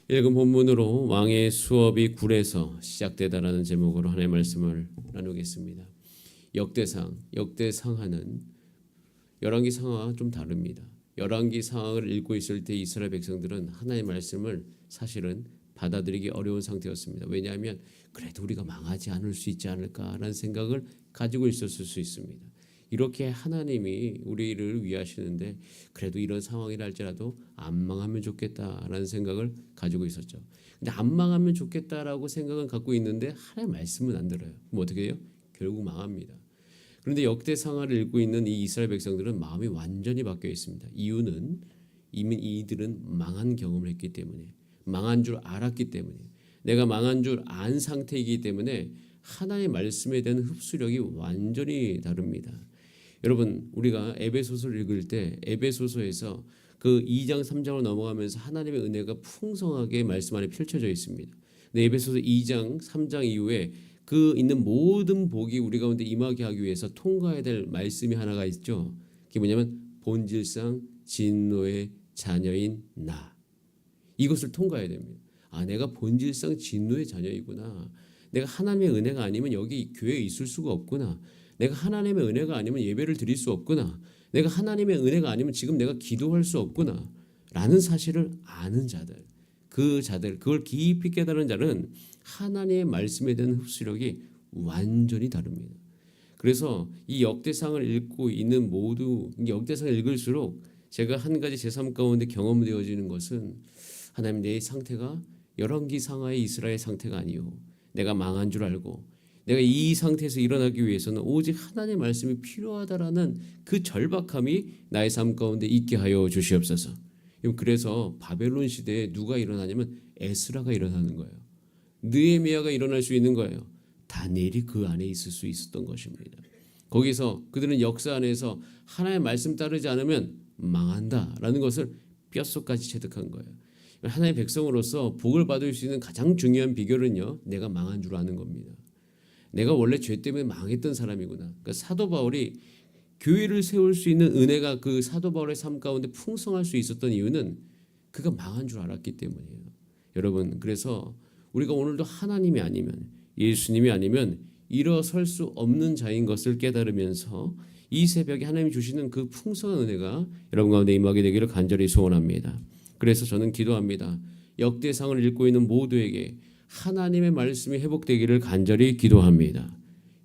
읽은 본문으로 왕의 수업이 굴에서 시작되다라는 제목으로 하나님의 말씀을 나누겠습니다. 역대상하는 열왕기 상하와 좀 다릅니다. 열왕기 상하를 읽고 있을 때 이스라엘 백성들은 하나님의 말씀을 사실은 받아들이기 어려운 상태였습니다. 왜냐하면 그래도 우리가 망하지 않을 수 있지 않을까라는 생각을 가지고 있었을 수 있습니다. 이렇게 하나님이 우리를 위하시는데 그래도 이런 상황이라 할지라도 안 망하면 좋겠다라는 생각을 가지고 있었죠. 근데 안 망하면 좋겠다라고 생각은 갖고 있는데 하나님의 말씀은 안 들어요. 그럼 어떻게 해요? 결국 망합니다. 그런데 역대상하를 읽고 있는 이 이스라엘 백성들은 마음이 완전히 바뀌어 있습니다. 이유는 이미 이들은 망한 경험을 했기 때문에, 망한 줄 알았기 때문에, 내가 망한 줄 안 상태이기 때문에 하나님의 말씀에 대한 흡수력이 완전히 다릅니다. 여러분, 우리가 에베소서를 읽을 때 에베소서에서 그 2장 3장으로 넘어가면서 하나님의 은혜가 풍성하게 말씀 안에 펼쳐져 있습니다. 근데 에베소서 2장 3장 이후에 그 있는 모든 복이 우리 가운데 임하게 하기 위해서 통과해야 될 말씀이 하나가 있죠. 그게 뭐냐면 본질상 진노의 자녀인 나. 이것을 통과해야 됩니다. 아, 내가 본질상 진노의 자녀이구나. 내가 하나님의 은혜가 아니면 여기 교회에 있을 수가 없구나. 내가 하나님의 은혜가 아니면 예배를 드릴 수 없구나. 내가 하나님의 은혜가 아니면 지금 내가 기도할 수 없구나. 라는 사실을 아는 자들, 그걸 깊이 깨달은 자는 하나님의 말씀에 대한 흡수력이 완전히 다릅니다. 그래서 이 역대상을 읽고 있는 모두 역대상을 읽을수록 제가 한 가지 제 삶 가운데 경험되어지는 것은 하나님, 내 상태가 열왕기 상하의 이스라엘 상태가 아니요, 내가 망한 줄 알고 내가 이 상태에서 일어나기 위해서는 오직 하나님의 말씀이 필요하다라는 그 절박함이 나의 삶 가운데 있게 하여 주시옵소서. 그래서 바벨론 시대에 누가 일어나냐면 에스라가 일어나는 거예요. 느헤미야가 일어날 수 있는 거예요. 다니엘이 그 안에 있을 수 있었던 것입니다. 거기서 그들은 역사 안에서 하나님의 말씀 따르지 않으면 망한다라는 것을 뼛속까지 체득한 거예요. 하나님의 백성으로서 복을 받을 수 있는 가장 중요한 비결은요, 내가 망한 줄 아는 겁니다. 내가 원래 죄 때문에 망했던 사람이구나. 그러니까 사도 바울이 교회를 세울 수 있는 은혜가 그 사도 바울의 삶 가운데 풍성할 수 있었던 이유는 그가 망한 줄 알았기 때문이에요. 여러분, 그래서 우리가 오늘도 하나님이 아니면, 예수님이 아니면 일어설 수 없는 자인 것을 깨달으면서 이 새벽에 하나님이 주시는 그 풍성한 은혜가 여러분 가운데 임하게 되기를 간절히 소원합니다. 그래서 저는 기도합니다. 역대상을 읽고 있는 모두에게 하나님의 말씀이 회복되기를 간절히 기도합니다.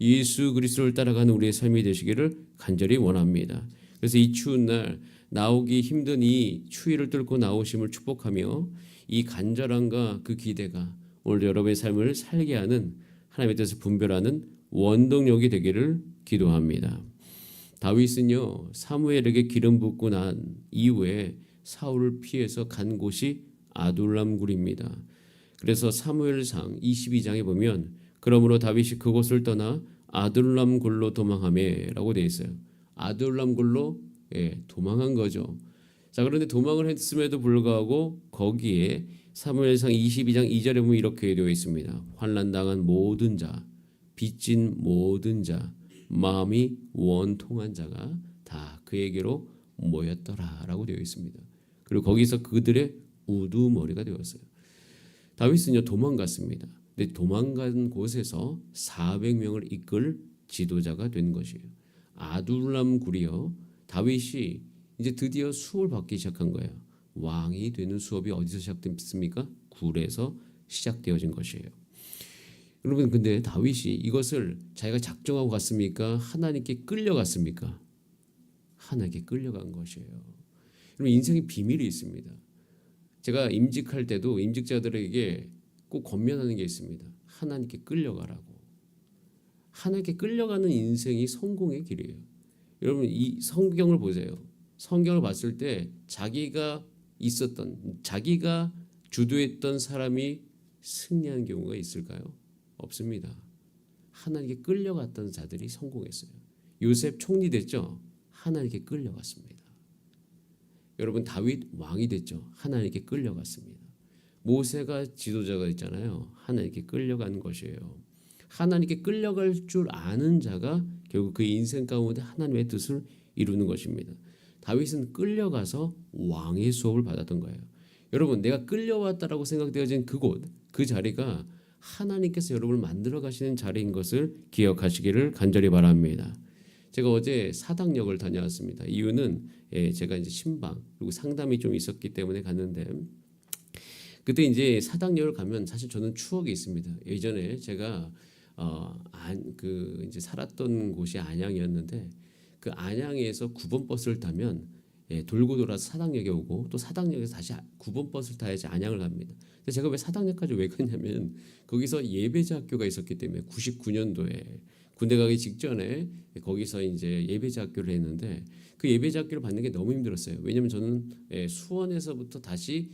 예수 그리스도를 따라가는 우리의 삶이 되시기를 간절히 원합니다. 그래서 이 추운 날, 나오기 힘든 이 추위를 뚫고 나오심을 축복하며 이 간절함과 그 기대가 오늘 여러분의 삶을 살게 하는, 하나님의 뜻을 분별하는 원동력이 되기를 기도합니다. 다윗은요, 사무엘에게 기름 붓고 난 이후에 사울을 피해서 간 곳이 아둘람 굴입니다. 그래서 사무엘상 22장에 보면 그러므로 다윗이 그곳을 떠나 아둘람 굴로 도망하매라고 되어 있어요. 아둘람 굴로 도망한 거죠. 자, 그런데 도망을 했음에도 불구하고 거기에 사무엘상 22장 2절에 보면 이렇게 되어 있습니다. 환난당한 모든 자, 빚진 모든 자, 마음이 원통한 자가 다 그에게로 모였더라라고 되어 있습니다. 그리고 거기서 그들의 우두머리가 되었어요. 다윗은요, 도망갔습니다. 근데 도망간 곳에서 400명을 이끌 지도자가 된 것이에요. 아둘람 굴이요, 다윗이 이제 드디어 수업을 받기 시작한 거예요. 왕이 되는 수업이 어디서 시작됐습니까? 굴에서 시작되어진 것이에요. 여러분, 근데 다윗이 이것을 자기가 작정하고 갔습니까? 하나님께 끌려갔습니까? 하나님께 끌려간 것이에요. 여러분, 인생에 비밀이 있습니다. 제가 임직할 때도 임직자들에게 꼭 권면하는 게 있습니다. 하나님께 끌려가라고. 하나님께 끌려가는 인생이 성공의 길이에요. 여러분, 이 성경을 보세요. 성경을 봤을 때 자기가 주도했던 사람이 승리한 경우가 있을까요? 없습니다. 하나님께 끌려갔던 자들이 성공했어요. 요셉 총리 됐죠? 하나님께 끌려갔습니다. 여러분, 다윗 왕이 됐죠? 하나님께 끌려갔습니다. 모세가 지도자가 있잖아요. 하나님께 끌려간 것이에요. 하나님께 끌려갈 줄 아는 자가 결국 그 인생 가운데 하나님의 뜻을 이루는 것입니다. 다윗은 끌려가서 왕의 수업을 받았던 거예요. 여러분, 내가 끌려왔다라고 생각되어진 그곳, 그 자리가 하나님께서 여러분을 만들어 가시는 자리인 것을 기억하시기를 간절히 바랍니다. 제가 어제 사당역을 다녀왔습니다. 이유는 제가 이제 신방 그리고 상담이 좀 있었기 때문에 갔는데, 그때 이제 사당역을 가면 사실 저는 추억이 있습니다. 예전에 제가 이제 살았던 곳이 안양이었는데, 그 안양에서 9번 버스를 타면 돌고 돌아서 사당역에 오고, 또 사당역에서 다시 9번 버스를 타야지 안양을 갑니다. 근데 제가 왜 사당역까지 왜 갔냐면 거기서 예배자 학교가 있었기 때문에 99년도에 군대 가기 직전에 거기서 이제 예배자 학교를 했는데, 그 예배자 학교를 받는 게 너무 힘들었어요. 왜냐면 저는 수원에서부터 다시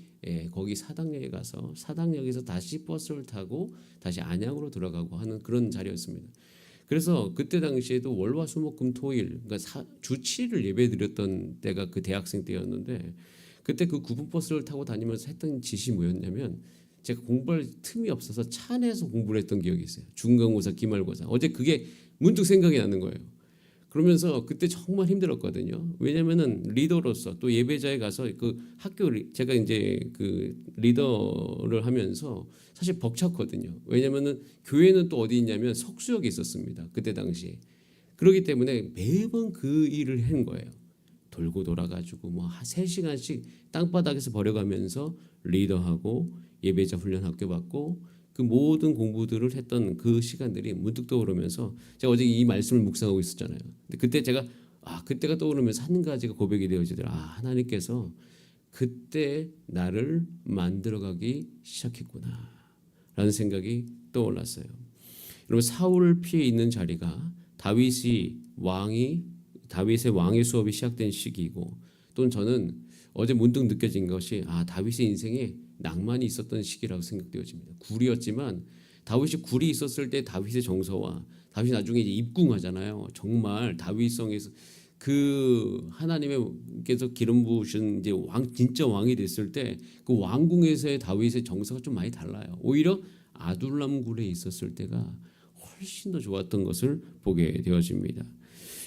거기 사당역에 가서 사당역에서 다시 버스를 타고 다시 안양으로 들어가고 하는 그런 자리였습니다. 그래서 그때 당시에도 월화수목금토일, 그러니까 주 7일 예배 드렸던 때가 그 대학생 때였는데, 그때 그 9분 버스를 타고 다니면서 했던 짓이 뭐였냐면, 제가 공부할 틈이 없어서 차 안에서 공부를 했던 기억이 있어요. 중간고사, 기말고사. 어제 그게 문득 생각이 나는 거예요. 그러면서 그때 정말 힘들었거든요. 왜냐면은 리더로서 또 예배자에 가서 그 학교 제가 이제 그 리더를 하면서 사실 벅찼거든요. 왜냐면은 교회는 또 어디 있냐면 석수역에 있었습니다. 그때 당시. 그렇기 때문에 매번 그 일을 한 거예요. 돌고 돌아가지고 뭐 3시간씩 땅바닥에서 버려가면서 리더하고 예배자 훈련 학교 받고 그 모든 공부들을 했던 그 시간들이 문득 떠오르면서, 제가 어제 이 말씀을 묵상하고 있었잖아요. 근데 그때 제가 그때가 떠오르면서 한 가지가 고백이 되어지더라. 하나님께서 그때 나를 만들어가기 시작했구나 라는 생각이 떠올랐어요. 여러분, 사울을 피해 있는 자리가 다윗의 왕의 수업이 시작된 시기이고, 또는 저는 어제 문득 느껴진 것이 다윗의 인생에 낭만이 있었던 시기라고 생각되어집니다. 굴이었지만 다윗이 굴이 있었을 때 다윗의 정서와, 다윗이 나중에 이제 입궁하잖아요. 정말 다윗성에서 그 하나님께서 기름 부으신 이제 진짜 왕이 됐을 때 그 왕궁에서의 다윗의 정서가 좀 많이 달라요. 오히려 아둘람 굴에 있었을 때가 훨씬 더 좋았던 것을 보게 되어집니다.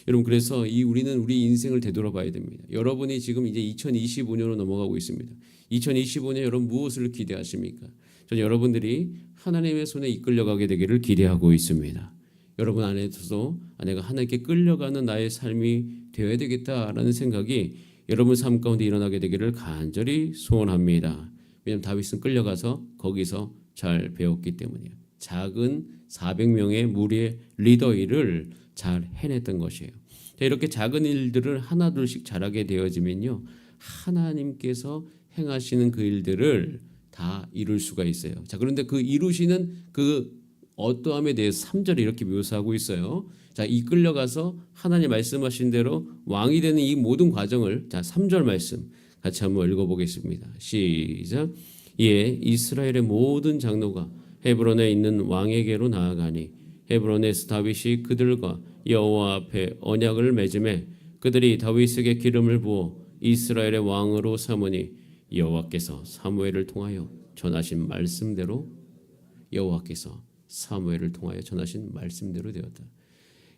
여러분, 그래서 우리는 우리 인생을 되돌아봐야 됩니다. 여러분이 지금 이제 2025년으로 넘어가고 있습니다. 2025년 여러분 무엇을 기대하십니까? 저는 여러분들이 하나님의 손에 이끌려가게 되기를 기대하고 있습니다. 여러분 안에서도 내가 하나님께 끌려가는 나의 삶이 되어야 되겠다라는 생각이 여러분 삶 가운데 일어나게 되기를 간절히 소원합니다. 왜냐하면 다윗은 끌려가서 거기서 잘 배웠기 때문이에요. 작은 400명의 무리의 리더 일을 잘 해냈던 것이에요. 이렇게 작은 일들을 하나둘씩 잘하게 되어지면요, 하나님께서 행하시는 그 일들을 다 이룰 수가 있어요. 자, 그런데 그 이루시는 그 어떠함에 대해서 3절에 이렇게 묘사하고 있어요. 자, 이끌려가서 하나님 말씀하신 대로 왕이 되는 이 모든 과정을, 자, 3절 말씀 같이 한번 읽어보겠습니다. 시작. 예, 이스라엘의 모든 장로가 헤브론에 있는 왕에게로 나아가니 헤브론에서 다윗이 그들과 여호와 앞에 언약을 맺음에 그들이 다윗에게 기름을 부어 이스라엘의 왕으로 삼으니 여호와께서 사무엘을 통하여 전하신 말씀대로 되었다.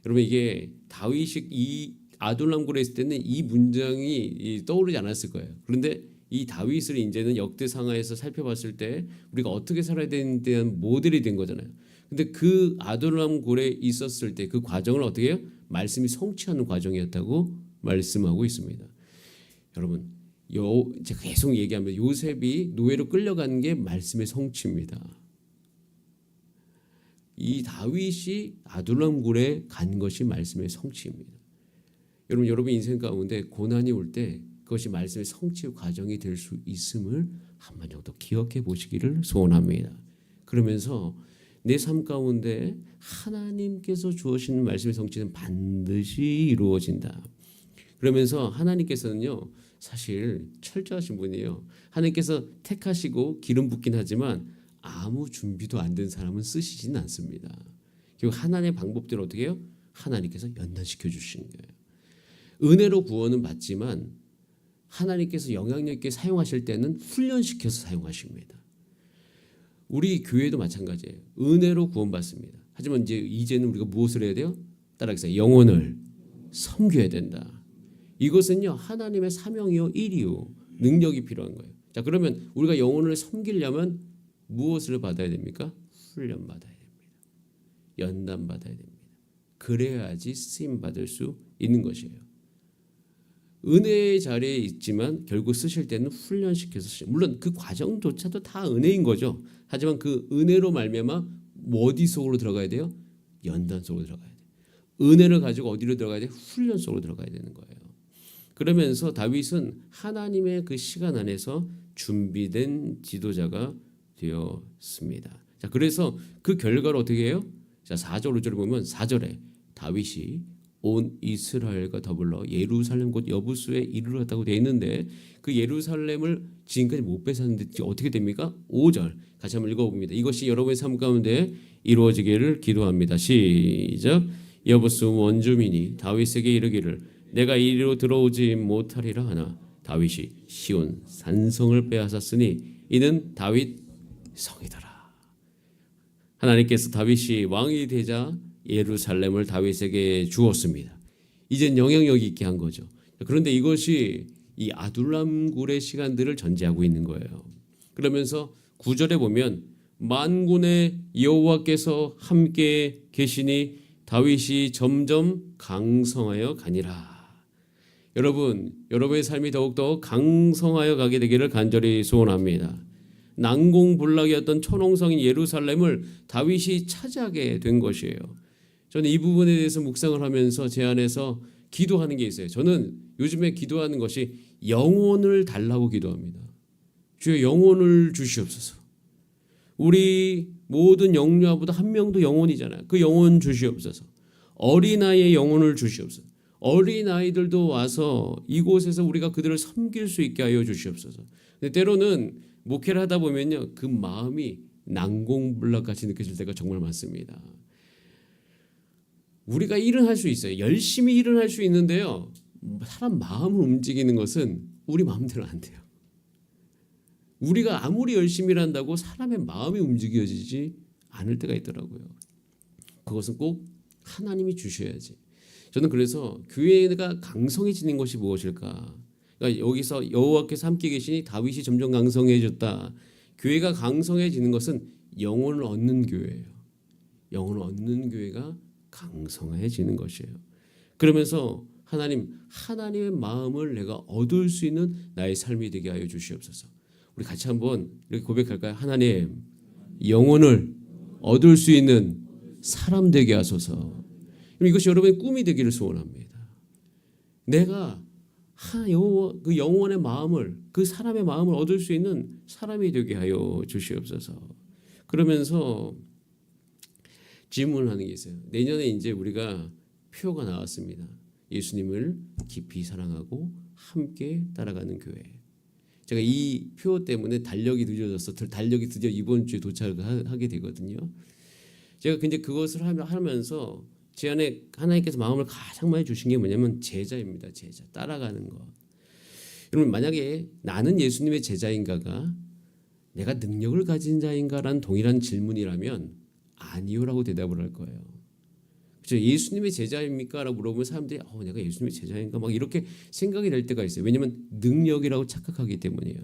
여러분, 이게 다윗이 이 아둘람 굴에 있을 때는 이 문장이 떠오르지 않았을 거예요. 그런데 이 다윗을 이제는 역대상하에서 살펴봤을 때 우리가 어떻게 살아야 되는 데 대한 모델이 된 거잖아요. 근데 그 아둘람 굴에 있었을 때 그 과정을 어떻게 해요? 말씀이 성취하는 과정이었다고 말씀하고 있습니다. 여러분, 제가 계속 얘기하면 요셉이 노예로 끌려가는 게 말씀의 성취입니다. 이 다윗이 아둘람 굴에 간 것이 말씀의 성취입니다. 여러분 인생 가운데 고난이 올 때 그것이 말씀의 성취 과정이 될 수 있음을 한 번 정도 기억해 보시기를 소원합니다. 그러면서 내 삶 가운데 하나님께서 주어진 말씀의 성취는 반드시 이루어진다. 그러면서 하나님께서는요, 사실 철저하신 분이에요. 하나님께서 택하시고 기름 붓긴 하지만 아무 준비도 안 된 사람은 쓰시진 않습니다. 결국 하나님의 방법대로 어떻게 해요? 하나님께서 연단시켜 주시는 거예요. 은혜로 구원은 받지만 하나님께서 영향력 있게 사용하실 때는 훈련시켜서 사용하십니다. 우리 교회도 마찬가지예요. 은혜로 구원받습니다. 하지만 이제는 우리가 무엇을 해야 돼요? 따라하세요. 영혼을 섬겨야 된다. 이것은요, 하나님의 사명이요, 일이요, 능력이 필요한 거예요. 자, 그러면 우리가 영혼을 섬기려면 무엇을 받아야 됩니까? 훈련 받아야 됩니다. 연단 받아야 됩니다. 그래야지 쓰임 받을 수 있는 것이에요. 은혜의 자리에 있지만 결국 쓰실 때는 훈련시켜서 쓰시죠. 물론 그 과정조차도 다 은혜인 거죠. 하지만 그 은혜로 말미암아 어디 속으로 들어가야 돼요? 연단 속으로 들어가야 돼요. 은혜를 가지고 어디로 들어가야 돼요? 훈련 속으로 들어가야 되는 거예요. 그러면서 다윗은 하나님의 그 시간 안에서 준비된 지도자가 되었습니다. 자, 그래서 그 결과를 어떻게 해요? 자, 4절 5절을 보면 4절에 다윗이 온 이스라엘과 더불어 예루살렘 곧 여부수에 이르렀다고 되어 있는데 그 예루살렘을 지금까지 못 뺏었는데 어떻게 됩니까? 5절 같이 한번 읽어봅니다. 이것이 여러분의 삶 가운데 이루어지기를 기도합니다. 시작. 여부수 원주민이 다윗에게 이르기를 내가 이리로 들어오지 못하리라 하나 다윗이 시온 산성을 빼앗았으니 이는 다윗 성이더라. 하나님께서 다윗이 왕이 되자 예루살렘을 다윗에게 주었습니다. 이젠 영향력 있게 한 거죠. 그런데 이것이 이 아둘람 굴의 시간들을 전제하고 있는 거예요. 그러면서 9절에 보면 만군의 여호와께서 함께 계시니 다윗이 점점 강성하여 가니라. 여러분, 여러분의 삶이 더욱더 강성하여 가게 되기를 간절히 소원합니다. 난공불락이었던 천홍성인 예루살렘을 다윗이 차지하게 된 것이에요. 저는 이 부분에 대해서 묵상을 하면서 제 안에서 기도하는 게 있어요. 저는 요즘에 기도하는 것이 영혼을 달라고 기도합니다. 주여 영혼을 주시옵소서. 우리 모든 영녀보다 한 명도 영혼이잖아요. 그 영혼 주시옵소서. 어린아이의 영혼을 주시옵소서. 어린아이들도 와서 이곳에서 우리가 그들을 섬길 수 있게 하여 주시옵소서. 근데 때로는 목회를 하다 보면요, 그 마음이 난공불락같이 느껴질 때가 정말 많습니다. 우리가 일은 할 수 있어요. 열심히 일은 할 수 있는데요, 사람 마음을 움직이는 것은 우리 마음대로 안 돼요. 우리가 아무리 열심히 일한다고 사람의 마음이 움직여지지 않을 때가 있더라고요. 그것은 꼭 하나님이 주셔야지. 저는 그래서 교회가 강성해지는 것이 무엇일까? 그러니까 여기서 여호와께서 함께 계시니 다윗이 점점 강성해졌다. 교회가 강성해지는 것은 영혼을 얻는 교회예요. 영혼을 얻는 교회가 강성해지는 것이에요. 그러면서 하나님의 마음을 내가 얻을 수 있는 나의 삶이 되게 하여 주시옵소서. 우리 같이 한번 이렇게 고백할까요? 하나님, 영혼을 얻을 수 있는 사람 되게 하소서. 이것이 여러분의 꿈이 되기를 소원합니다. 내가 그 영혼의 마음을, 그 사람의 마음을 얻을 수 있는 사람이 되게 하여 주시옵소서. 그러면서 질문하는 게 있어요. 내년에 이제 우리가 표가 나왔습니다. 예수님을 깊이 사랑하고 함께 따라가는 교회. 제가 이 표 때문에 달력이 늦어져서 달력이 드디어 이번 주에 도착을 하게 되거든요. 제가 근데 그것을 하면서 제 안에 하나님께서 마음을 가장 많이 주신 게 뭐냐면 제자입니다. 제자. 따라가는 것. 여러분, 만약에 나는 예수님의 제자인가가 내가 능력을 가진 자인가라는 동일한 질문이라면 아니요라고 대답을 할 거예요. 그렇죠? 예수님의 제자입니까? 라고 물어보면 사람들이 내가 예수님의 제자인가? 막 이렇게 생각이 될 때가 있어요. 왜냐하면 능력이라고 착각하기 때문이에요.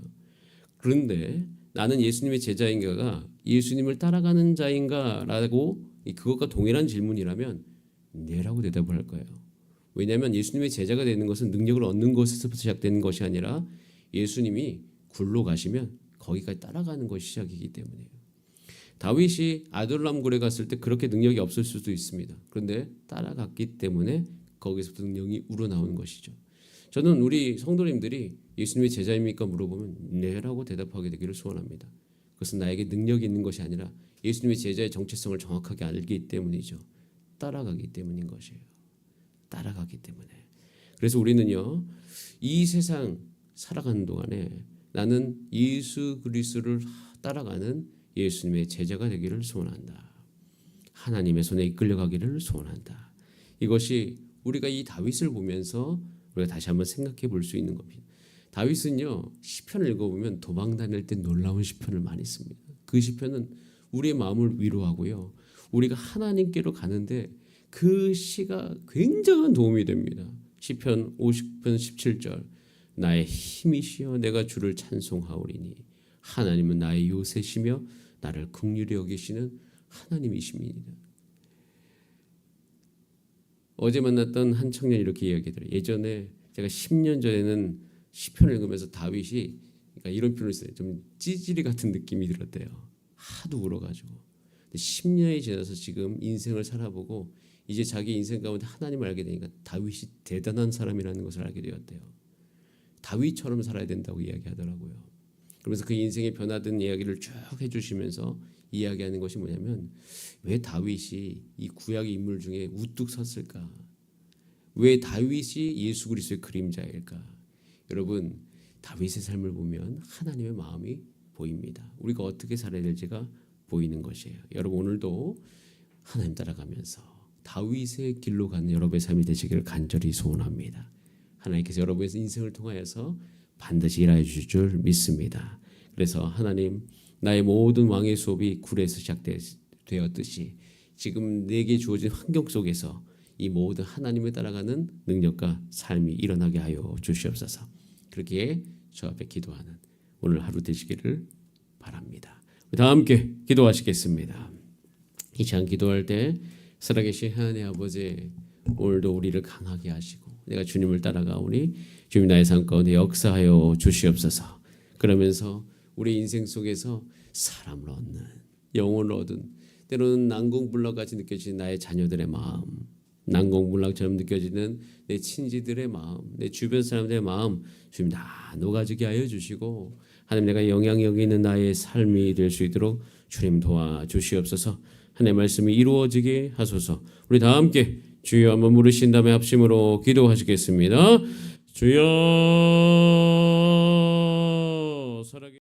그런데 나는 예수님의 제자인가가 예수님을 따라가는 자인가라고 그것과 동일한 질문이라면 네라고 대답을 할 거예요. 왜냐하면 예수님의 제자가 되는 것은 능력을 얻는 것에서부터 시작되는 것이 아니라 예수님이 굴로 가시면 거기까지 따라가는 것이 시작이기 때문이에요. 다윗이 아둘람굴에 갔을 때 그렇게 능력이 없을 수도 있습니다. 그런데 따라갔기 때문에 거기서부터 능력이 우러나오는 것이죠. 저는 우리 성도님들이 예수님의 제자입니까? 물어보면 네라고 대답하게 되기를 소원합니다. 그것은 나에게 능력이 있는 것이 아니라 예수님의 제자의 정체성을 정확하게 알기 때문이죠. 따라가기 때문인 것이에요. 따라가기 때문에. 그래서 우리는요, 이 세상 살아가는 동안에 나는 예수 그리스도를 따라가는 예수님의 제자가 되기를 소원한다. 하나님의 손에 이끌려가기를 소원한다. 이것이 우리가 이 다윗을 보면서 우리가 다시 한번 생각해 볼 수 있는 겁니다. 다윗은요, 시편을 읽어보면 도망 다닐 때 놀라운 시편을 많이 씁니다. 그 시편은 우리의 마음을 위로하고요, 우리가 하나님께로 가는데 그 시가 굉장한 도움이 됩니다. 시편 50편 17절 나의 힘이시여 내가 주를 찬송하오리니 하나님은 나의 요새시며 나를 긍휼히 여기시는 하나님이십니다. 어제 만났던 한 청년이 이렇게 이야기하더래요. 예전에 제가 10년 전에는 시편을 읽으면서 다윗이 그러니까 이런 표현을 써요. 좀 찌질이 같은 느낌이 들었대요. 하도 울어가지고. 10년이 지나서 지금 인생을 살아보고 이제 자기 인생 가운데 하나님을 알게 되니까 다윗이 대단한 사람이라는 것을 알게 되었대요. 다윗처럼 살아야 된다고 이야기하더라고요. 그러면서 그 인생의 변화된 이야기를 쭉 해주시면서 이야기하는 것이 뭐냐면 왜 다윗이 이 구약의 인물 중에 우뚝 섰을까? 왜 다윗이 예수 그리스도의 그림자일까? 여러분 다윗의 삶을 보면 하나님의 마음이 보입니다. 우리가 어떻게 살아야 될지가 보이는 것이에요. 여러분 오늘도 하나님 따라가면서 다윗의 길로 가는 여러분의 삶이 되시기를 간절히 소원합니다. 하나님께서 여러분의 인생을 통하여서 반드시 일하여 주실 줄 믿습니다. 그래서 하나님 나의 모든 왕의 수업이 굴에서 시작되었듯이 지금 내게 주어진 환경 속에서 이 모든 하나님을 따라가는 능력과 삶이 일어나게 하여 주시옵소서. 그렇게 저 앞에 기도하는 오늘 하루 되시기를 바랍니다. 다 함께 기도하시겠습니다. 이 시간 기도할 때 살아계신 하나님 아버지 오늘도 우리를 강하게 하시고 내가 주님을 따라가오니 주님 나의 삶 가운데 역사하여 주시옵소서. 그러면서 우리 인생 속에서 사람을 얻는 영혼을 얻은 때로는 난공불락같이 느껴지는 나의 자녀들의 마음, 난공불락처럼 느껴지는 내 친지들의 마음, 내 주변 사람들의 마음 주님 다 녹아지게 하여 주시고 하나님 내가 영향력이 있는 나의 삶이 될 수 있도록 주님 도와주시옵소서. 하나님의 말씀이 이루어지게 하소서. 우리 다 함께 주여 한번 부르신 다음에 합심으로 기도하시겠습니다. 주여